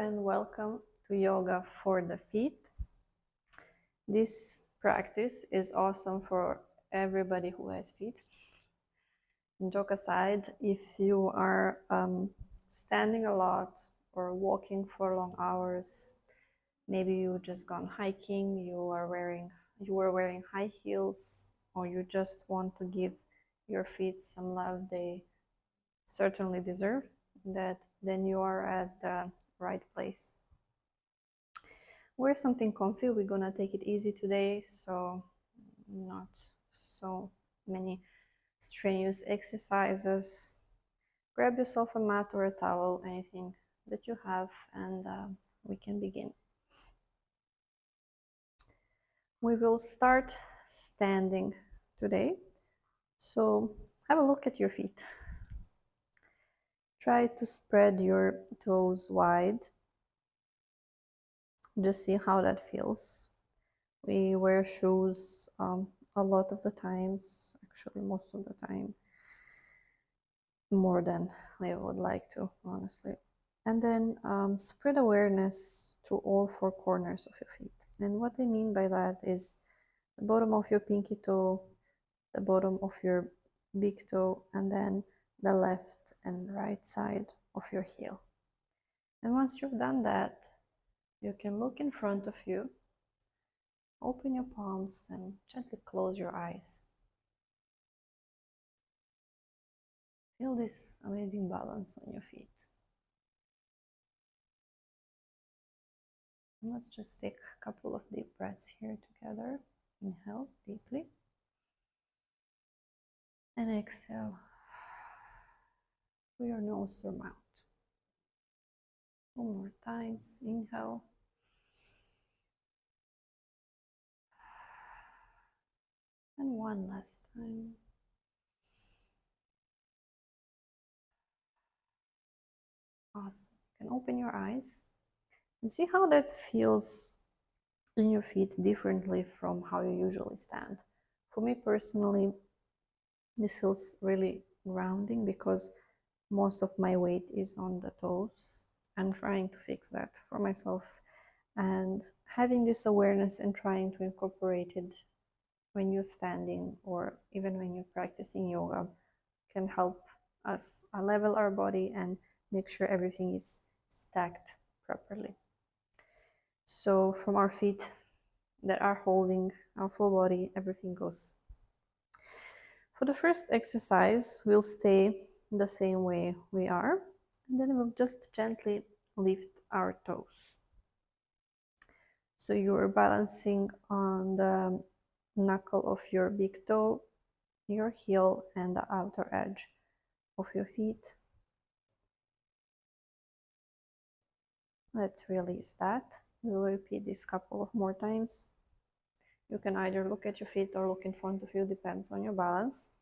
and welcome to Yoga for the Feet. This practice is awesome for everybody who has feet. Joke aside, if you are standing a lot or walking for long hours, maybe you just gone hiking, you were wearing high heels, or you just want to give your feet some love they certainly deserve, that then you are at the right place. Wear something comfy. We're gonna take it easy today, so not so many strenuous exercises. Grab yourself a mat or a towel, anything that you have, and we can begin. We will start standing today, so have a look at your feet. Try to spread your toes wide. Just see how that feels. We wear shoes a lot of the times, actually most of the time, more than we would like to, honestly. And then spread awareness to all four corners of your feet. And what I mean by that is the bottom of your pinky toe, the bottom of your big toe, and then the left and right side of your heel. And once you've done that, you can look in front of you, open your palms, and gently close your eyes. Feel this amazing balance on your feet. And let's just take a couple of deep breaths here together. Inhale deeply. And exhale through your nose or mouth. 2 more times. Inhale. And one last time. Awesome. You can open your eyes and see how that feels in your feet differently from how you usually stand. For me personally, this feels really grounding because most of my weight is on the toes. I'm trying to fix that for myself, and having this awareness and trying to incorporate it when you're standing or even when you're practicing yoga can help us level our body and make sure everything is stacked properly. So from our feet that are holding our full body, everything goes. For the first exercise, we'll stay the same way we are, and then we'll just gently lift our toes. So you're balancing on the knuckle of your big toe, your heel, and the outer edge of your feet. Let's release that. We'll repeat this a couple of more times. You can either look at your feet or look in front of you, depends on your balance.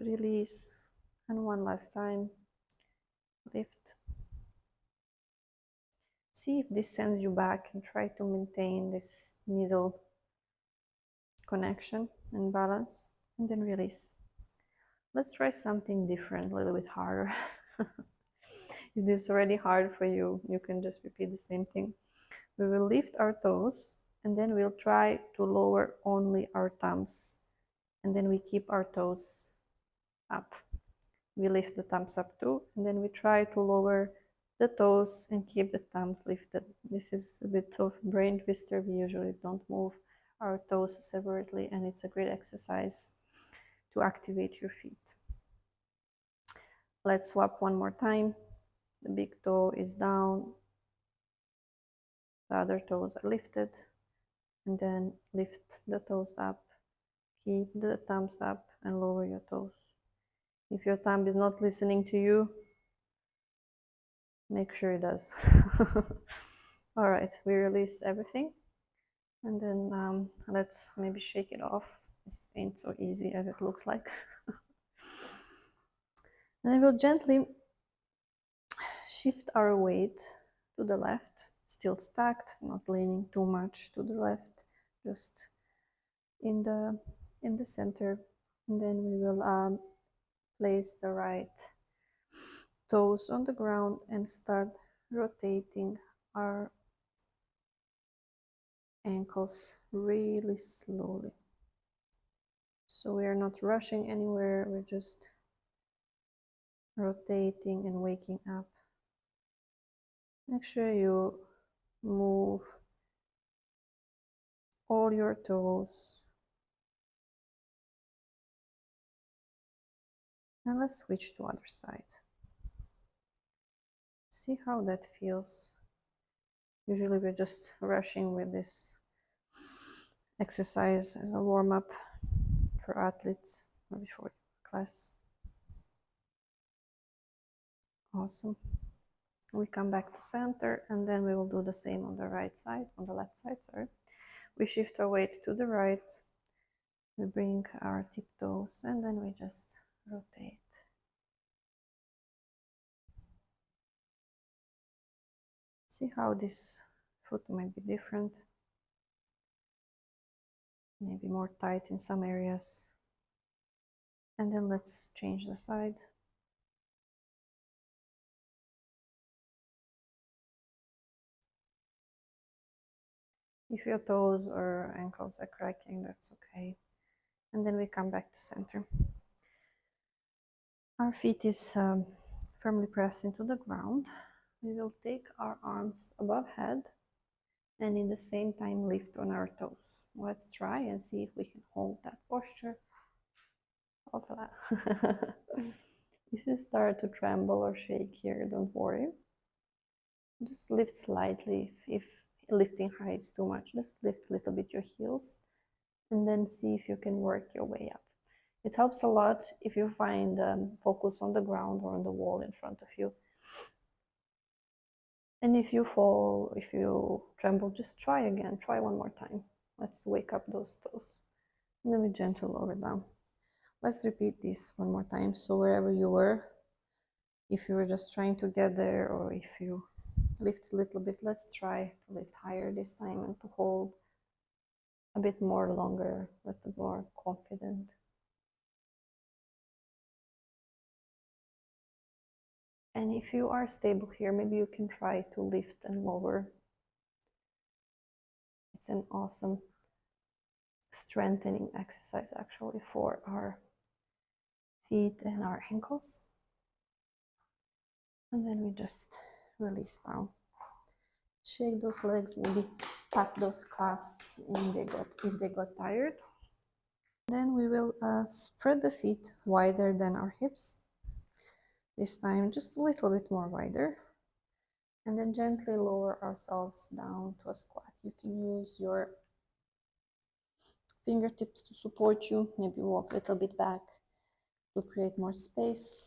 Release, and one last time. Lift. See if this sends you back, and try to maintain this middle connection and balance, and then release. Let's try something different, a little bit harder. If this is already hard for you, you can just repeat the same thing. We will lift our toes, and then we'll try to lower only our thumbs, and then we keep our toes up. We lift the thumbs up too, and then we try to lower the toes and keep the thumbs lifted. This is a bit of brain twister. We usually don't move our toes separately, and it's a great exercise to activate your feet. Let's swap one more time. The big toe is down, the other toes are lifted, and then lift the toes up, keep the thumbs up, and lower your toes. If your thumb is not listening to you, make sure it does. All right, we release everything, and then let's maybe shake it off. This ain't so easy as it looks like. And then we'll gently shift our weight to the left, still stacked, not leaning too much to the left, just in the center And then we will place the right toes on the ground and start rotating our ankles really slowly. So we are not rushing anywhere, we're just rotating and waking up. Make sure you move all your toes. Now let's switch to other side. See how that feels. Usually we're just rushing with this exercise as a warm-up for athletes or before class. Awesome. We come back to center and then we will do the same on the right side, on the left side, sorry. We shift our weight to the right, we bring our tip toes and then we just rotate. See how this foot might be different, maybe more tight in some areas. And then let's change the side. If your toes or ankles are cracking, that's okay. And then we come back to center. Our feet is firmly pressed into the ground. We will take our arms above head and in the same time lift on our toes. Let's try and see if we can hold that posture. Hopla. If you start to tremble or shake here, don't worry. Just lift slightly. If lifting high is too much, just lift a little bit your heels and then see if you can work your way up. It helps a lot if you find focus on the ground or on the wall in front of you. And if you fall, if you tremble, just try again. Try one more time. Let's wake up those toes. And then we gently lower down. Let's repeat this one more time. So wherever you were, if you were just trying to get there or if you lift a little bit, let's try to lift higher this time and to hold a bit more longer, a little more confident. And if you are stable here, maybe you can try to lift and lower. It's an awesome strengthening exercise actually for our feet and our ankles. And then we just release down. Shake those legs, maybe tap those calves if they got tired. Then we will spread the feet wider than our hips. This time just a little bit more wider. And then gently lower ourselves down to a squat. You can use your fingertips to support you, maybe walk a little bit back to create more space.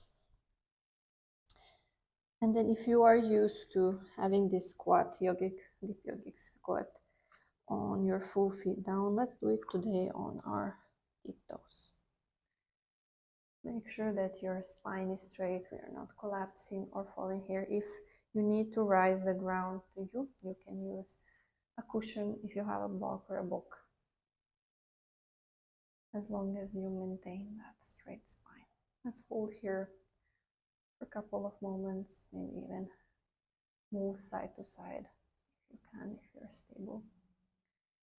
And then if you are used to having this squat, deep yogic squat on your full feet down, let's do it today on our tip toes. Make sure that your spine is straight, we are not collapsing or falling here. If you need to rise the ground to you, you can use a cushion if you have a block or a book, as long as you maintain that straight spine. Let's hold here for a couple of moments, maybe even move side to side if you can, if you're stable.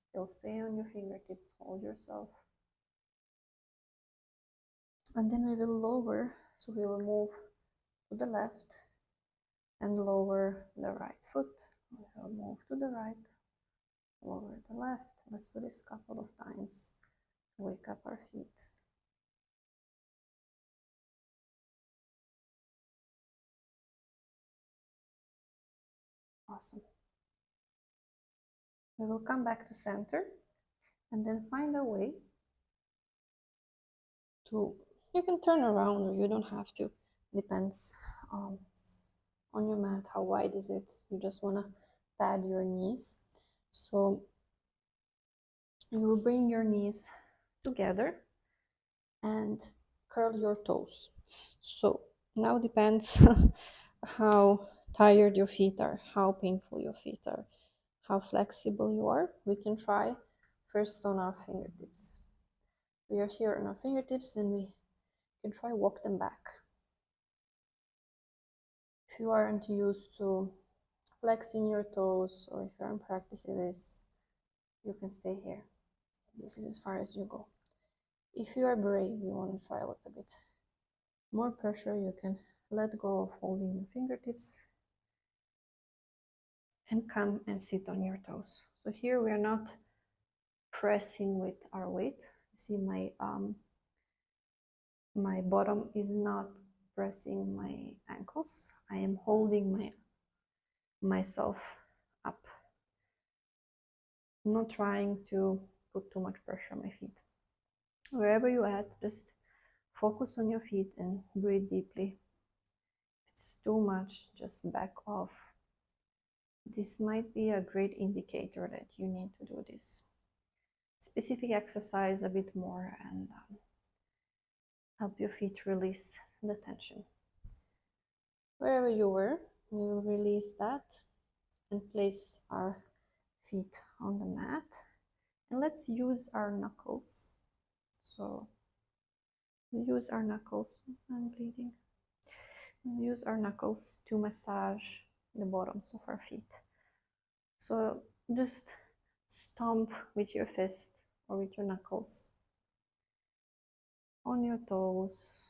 Still stay on your fingertips, hold yourself. And then we will lower, so we will move to the left and lower the right foot. We will move to the right, lower the left. Let's do this a couple of times to wake up our feet. Awesome. We will come back to center and then find a way to, you can turn around or you don't have to, depends on your mat, how wide is it. You just want to pad your knees. So you will bring your knees together and curl your toes. So now depends how tired your feet are, how painful your feet are, how flexible you are. We can try first on our fingertips. We are here on our fingertips and we can try walk them back. If you aren't used to flexing your toes, or if you aren't practicing this, you can stay here. This is as far as you go. If you are brave, you want to try a little bit more pressure, you can let go of holding your fingertips and come and sit on your toes. So here we are not pressing with our weight. You see my bottom is not pressing my ankles. I am holding myself up. I'm not trying to put too much pressure on my feet. Wherever you're at, just focus on your feet and breathe deeply. If it's too much, just back off. This might be a great indicator that you need to do this specific exercise a bit more and help your feet release the tension. Wherever you were, we will release that and place our feet on the mat. And let's use our knuckles. So we use our knuckles. I'm bleeding. We use our knuckles to massage the bottoms of our feet. So just stomp with your fist or with your knuckles on your toes,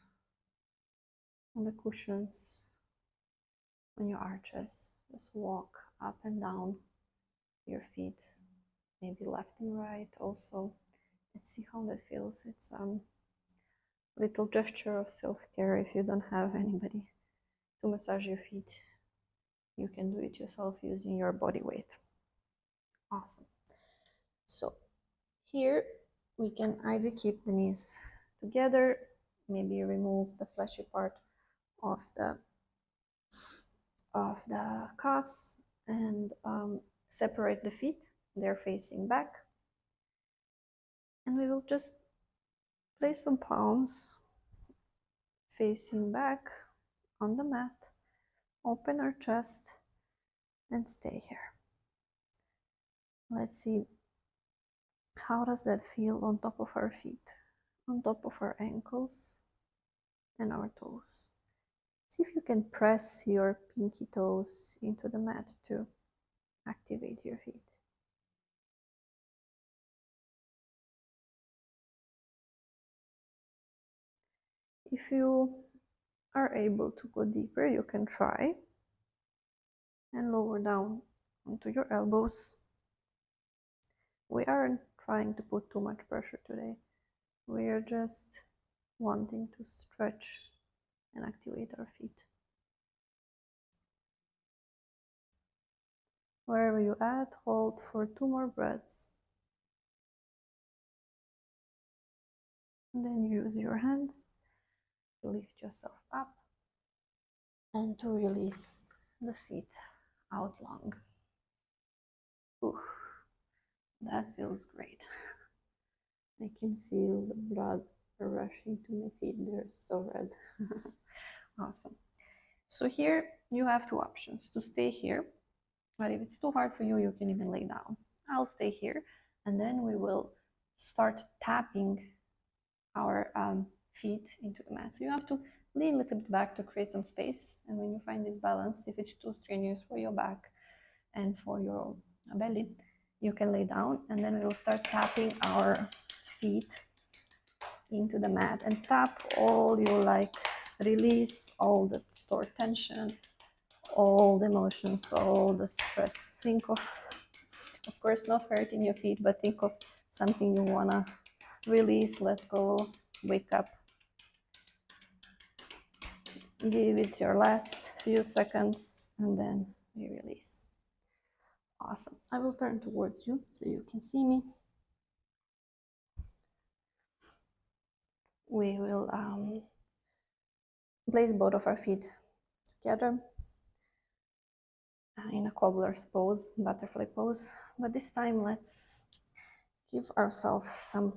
on the cushions, on your arches. Just walk up and down your feet, maybe left and right also. Let's see how that feels. It's a little gesture of self-care. If you don't have anybody to massage your feet, you can do it yourself using your body weight. Awesome. So here we can either keep the knees together, maybe remove the fleshy part of the calves and separate the feet. They're facing back. And we will just place some palms facing back on the mat, open our chest and stay here. Let's see, how does that feel on top of our feet, on top of our ankles and our toes? See if you can press your pinky toes into the mat to activate your feet. If you are able to go deeper, you can try and lower down onto your elbows. We aren't trying to put too much pressure today. We are just wanting to stretch and activate our feet. Wherever you're at, hold for 2 more breaths. And then use your hands to lift yourself up and to release the feet out long. Ooh, that feels great. I can feel the blood rushing to my feet. They're so red. Awesome. So here you have 2 options: to stay here, but if it's too hard for you, you can even lay down. I'll stay here, and then we will start tapping our feet into the mat. So you have to lean a little bit back to create some space, and when you find this balance, if it's too strenuous for your back and for your belly, you can lay down, and then we will start tapping our feet into the mat and tap all you like. Release all the stored tension, all the emotions, all the stress. Think of course, not hurting your feet, but think of something you wanna release, let go, wake up. Give it your last few seconds and then we release. Awesome. I will turn towards you so you can see me. We will place both of our feet together in a cobbler's pose, butterfly pose. But this time, let's give ourselves some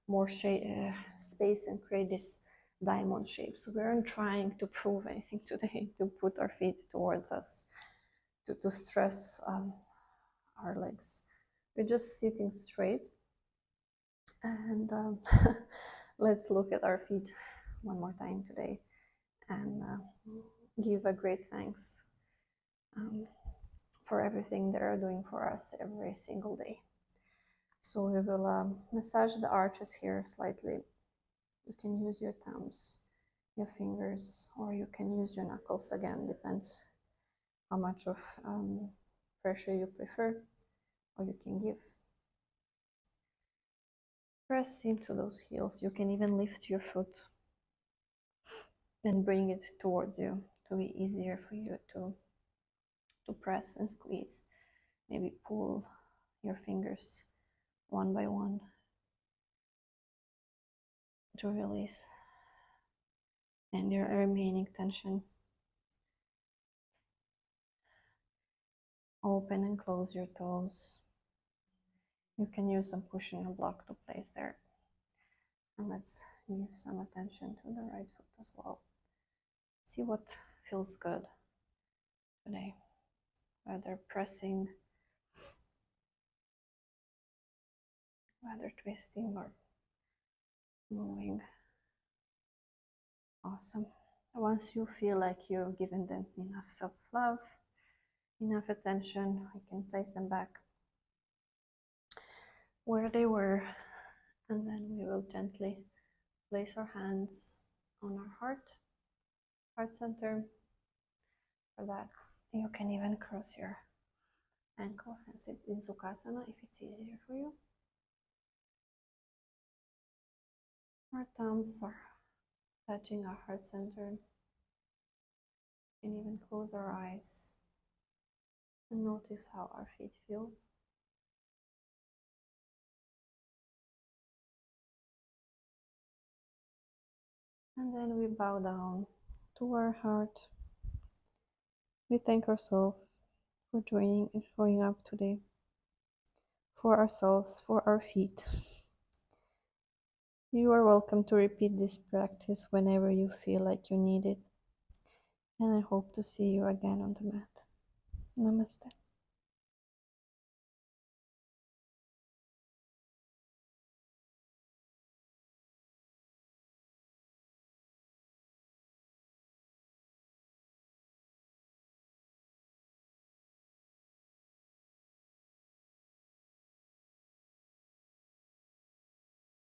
more space and create this diamond shape. So we aren't trying to prove anything today, to put our feet towards us, to stress our legs. We're just sitting straight And let's look at our feet one more time today and give a great thanks um, for everything they are doing for us every single day. So we will massage the arches here slightly. You can use your thumbs, your fingers, or you can use your knuckles. Again, depends how much of pressure you prefer, or you can give. Press into those heels. You can even lift your foot and bring it towards you to be easier for you to press and squeeze. Maybe pull your fingers one by one to release and your remaining tension. Open and close your toes. You can use some cushion or block to place there. And let's give some attention to the right foot as well. See what feels good today, whether pressing, whether twisting or moving. Awesome. Once you feel like you've given them enough self-love, enough attention, we can place them back where they were, and then we will gently place our hands on our heart center. For that, you can even cross your ankles and sit in Sukhasana if it's easier for you. Our thumbs are touching our heart center. We can even close our eyes and notice how our feet feels. And then we bow down to our heart. We thank ourselves for joining and showing up today, for ourselves, for our feet. You are welcome to repeat this practice whenever you feel like you need it. And I hope to see you again on the mat. Namaste.